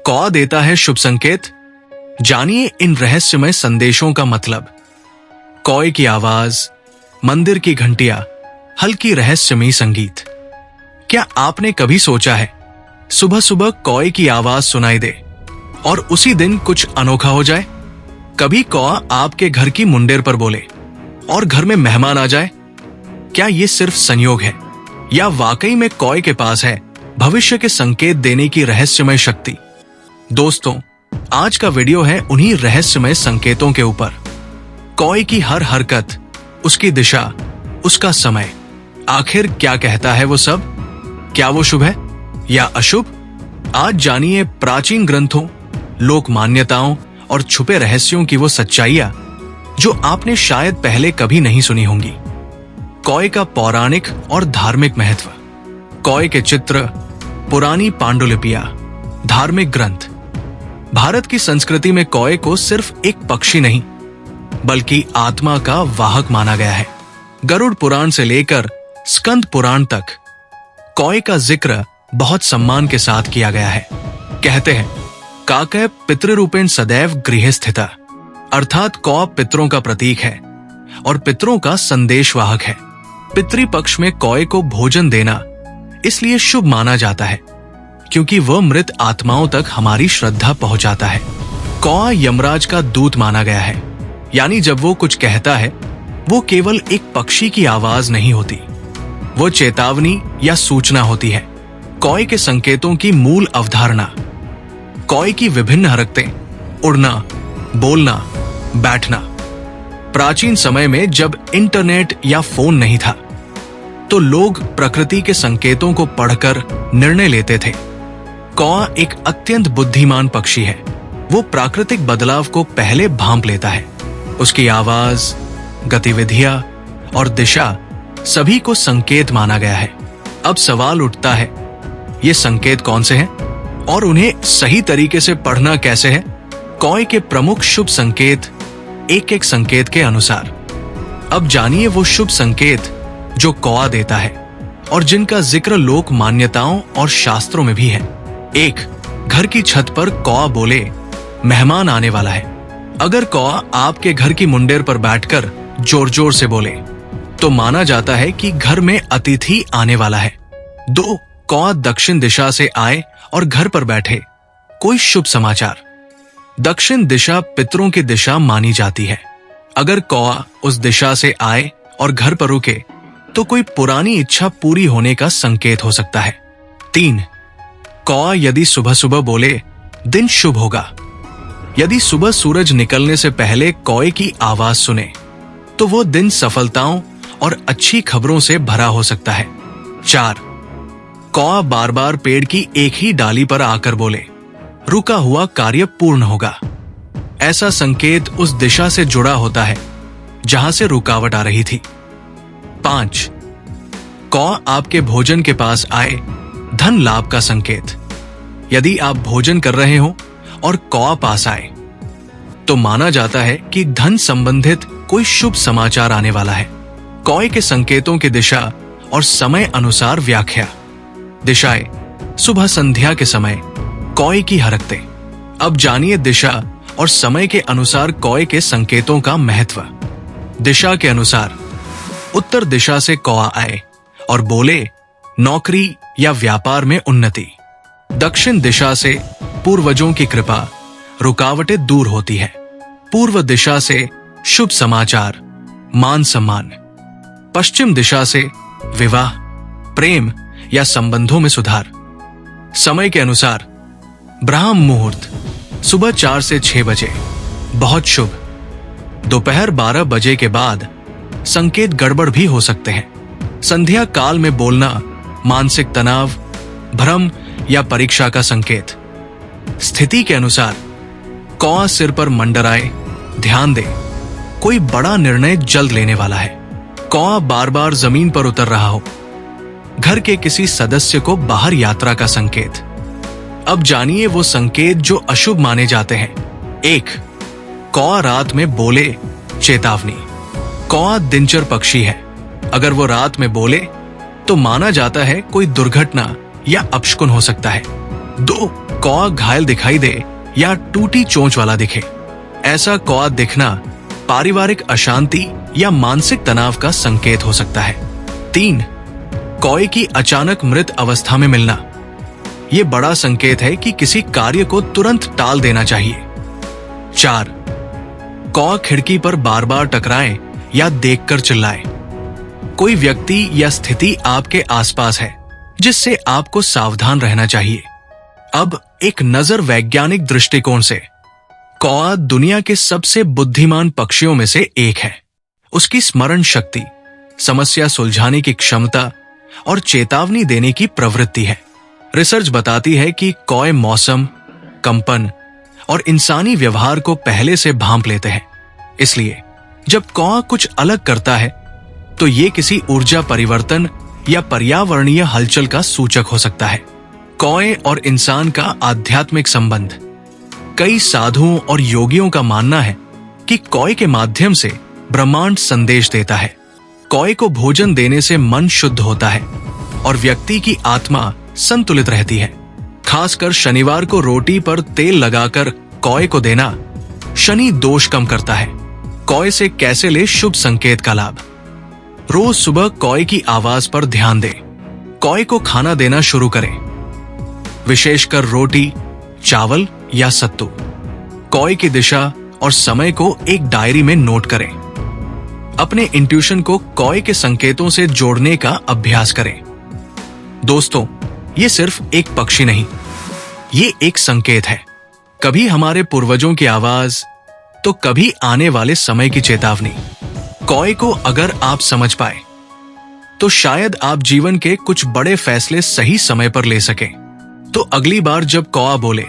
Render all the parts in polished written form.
कौआ देता है शुभ संकेत। जानिए इन रहस्यमय संदेशों का मतलब। कौए की आवाज, मंदिर की घंटियां, हल्की रहस्यमयी संगीत। क्या आपने कभी सोचा है सुबह सुबह कौए की आवाज सुनाई दे और उसी दिन कुछ अनोखा हो जाए? कभी कौआ आपके घर की मुंडेर पर बोले और घर में मेहमान आ जाए। क्या यह सिर्फ संयोग है या वाकई में कौए के पास है भविष्य के संकेत देने की रहस्यमय शक्ति? दोस्तों, आज का वीडियो है उन्हीं रहस्यमय संकेतों के ऊपर। कौए की हर हरकत, उसकी दिशा, उसका समय, आखिर क्या कहता है वो सब? क्या वो शुभ है या अशुभ? आज जानिए प्राचीन ग्रंथों, लोक मान्यताओं और छुपे रहस्यों की वो सच्चाइयां जो आपने शायद पहले कभी नहीं सुनी होंगी। कौए का पौराणिक और धार्मिक महत्व। कौए के चित्र, पुरानी पांडुलिपियां, धार्मिक ग्रंथ। भारत की संस्कृति में कौए को सिर्फ एक पक्षी नहीं बल्कि आत्मा का वाहक माना गया है। गरुड़ पुराण से लेकर स्कंद पुराण तक कौए का जिक्र बहुत सम्मान के साथ किया गया है। कहते हैं काकः पितृरूपेण सदैव गृहे स्थिता, अर्थात कौआ पितरों का प्रतीक है और पितरों का संदेशवाहक है। पितृपक्ष में कौए को भोजन देना इसलिए शुभ माना जाता है क्योंकि वह मृत आत्माओं तक हमारी श्रद्धा पहुंचाता है। कौआ यमराज का दूत माना गया है, यानी जब वो कुछ कहता है वो केवल एक पक्षी की आवाज नहीं होती, वो चेतावनी या सूचना होती है। कौए के संकेतों की मूल अवधारणा। कौए की विभिन्न हरकतें, उड़ना, बोलना, बैठना। प्राचीन समय में जब इंटरनेट या फोन नहीं था तो लोग प्रकृति के संकेतों को पढ़कर निर्णय लेते थे। कौआ एक अत्यंत बुद्धिमान पक्षी है। वो प्राकृतिक बदलाव को पहले भांप लेता है। उसकी आवाज, गतिविधियां और दिशा सभी को संकेत माना गया है। अब सवाल उठता है, ये संकेत कौन से हैं और उन्हें सही तरीके से पढ़ना कैसे है? कौए के प्रमुख शुभ संकेत एक एक संकेत के अनुसार। अब जानिए वो शुभ संकेत जो कौआ देता है और जिनका जिक्र लोक मान्यताओं और शास्त्रों में भी है। 1. घर की छत पर कौआ बोले, मेहमान आने वाला है। अगर कौआ आपके घर की मुंडेर पर बैठकर जोर जोर से बोले तो माना जाता है कि घर में अतिथि आने वाला है। 2. कौआ दक्षिण दिशा से आए और घर पर बैठे, कोई शुभ समाचार। दक्षिण दिशा पितरों की दिशा मानी जाती है। अगर कौआ उस दिशा से आए और घर पर रुके तो कोई पुरानी इच्छा पूरी होने का संकेत हो सकता है। 3. कौआ यदि सुबह सुबह बोले, दिन शुभ होगा। यदि सुबह सूरज निकलने से पहले कौए की आवाज सुने तो वो दिन सफलताओं और अच्छी खबरों से भरा हो सकता है। 4. कौआ बार बार पेड़ की एक ही डाली पर आकर बोले, रुका हुआ कार्य पूर्ण होगा। ऐसा संकेत उस दिशा से जुड़ा होता है जहां से रुकावट आ रही थी। 5. कौआ आपके भोजन के पास आए, धन लाभ का संकेत। यदि आप भोजन कर रहे हो और कौआ पास आए तो माना जाता है कि धन संबंधित कोई शुभ समाचार आने वाला है। कौए के संकेतों की दिशा और समय अनुसार व्याख्या। दिशाएं, सुबह संध्या के समय कौए की हरकतें। अब जानिए दिशा और समय के अनुसार कौए के संकेतों का महत्व। दिशा के अनुसार उत्तर दिशा से कौआ आए और बोले, नौकरी या व्यापार में उन्नति। दक्षिण दिशा से पूर्वजों की कृपा, रुकावटें दूर होती है। पूर्व दिशा से शुभ समाचार, मान सम्मान। पश्चिम दिशा से विवाह, प्रेम या संबंधों में सुधार। समय के अनुसार ब्राह्म मुहूर्त, सुबह 4 से 6 बजे, बहुत शुभ। दोपहर 12 बजे के बाद संकेत गड़बड़ भी हो सकते हैं। संध्या काल में बोलना मानसिक तनाव, भ्रम या परीक्षा का संकेत। स्थिति के अनुसार कौआ सिर पर मंडराए, ध्यान दे, कोई बड़ा निर्णय जल्द लेने वाला है। कौआ बार बार जमीन पर उतर रहा हो, घर के किसी सदस्य को बाहर यात्रा का संकेत। अब जानिए वो संकेत जो अशुभ माने जाते हैं। 1. कौआ रात में बोले, चेतावनी। कौआ दिनचर पक्षी है। अगर वो रात में बोले तो माना जाता है कोई दुर्घटना या अपशकुन हो सकता है। 2. कौआ घायल दिखाई दे या टूटी चोंच वाला दिखे। ऐसा कौआ दिखना पारिवारिक अशांति या मानसिक तनाव का संकेत हो सकता है। 3. कौए की अचानक मृत अवस्था में मिलना। यह बड़ा संकेत है कि किसी कार्य को तुरंत टाल देना चाहिए। 4. कौआ खिड़की पर बार बार टकराए या देखकर चिल्लाए। कोई व्यक्ति या स्थिति आपके आसपास है जिससे आपको सावधान रहना चाहिए। अब एक नजर वैज्ञानिक दृष्टिकोण से, कौआ दुनिया के सबसे बुद्धिमान पक्षियों में से एक है। उसकी स्मरण शक्ति, समस्या सुलझाने की क्षमता और चेतावनी देने की प्रवृत्ति है। रिसर्च बताती है कि कौए मौसम, कंपन और इंसानी व्यवहार को पहले से भांप लेते हैं। इसलिए जब कौआ कुछ अलग करता है तो ये किसी ऊर्जा परिवर्तन या पर्यावरणीय हलचल का सूचक हो सकता है। कौए और इंसान का आध्यात्मिक संबंध। कई साधुओं और योगियों का मानना है कि कौए के माध्यम से ब्रह्मांड संदेश देता है। कौए को भोजन देने से मन शुद्ध होता है और व्यक्ति की आत्मा संतुलित रहती है। खासकर शनिवार को रोटी पर तेल लगाकर कौए को देना शनि दोष कम करता है। कौए से कैसे ले शुभ संकेत का लाभ। रोज सुबह कौए की आवाज पर ध्यान दें। कौए को खाना देना शुरू करें, विशेषकर रोटी, चावल या सत्तू। कौए की दिशा और समय को एक डायरी में नोट करें। अपने इंट्यूशन को कौए के संकेतों से जोड़ने का अभ्यास करें। दोस्तों, ये सिर्फ एक पक्षी नहीं, ये एक संकेत है। कभी हमारे पूर्वजों की आवाज तो कभी आने वाले समय की चेतावनी। कौए को अगर आप समझ पाए तो शायद आप जीवन के कुछ बड़े फैसले सही समय पर ले सकें। तो अगली बार जब कौआ बोले,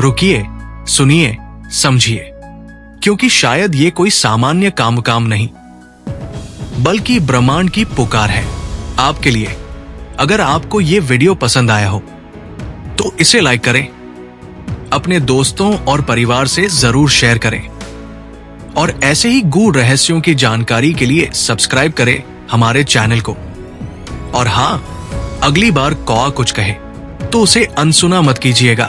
रुकिए, सुनिए, समझिए, क्योंकि शायद ये कोई सामान्य काम नहीं बल्कि ब्रह्मांड की पुकार है आपके लिए। अगर आपको ये वीडियो पसंद आया हो तो इसे लाइक करें, अपने दोस्तों और परिवार से जरूर शेयर करें और ऐसे ही गूढ़ रहस्यों की जानकारी के लिए सब्सक्राइब करें हमारे चैनल को। और हां, अगली बार कौआ कुछ कहे तो उसे अनसुना मत कीजिएगा।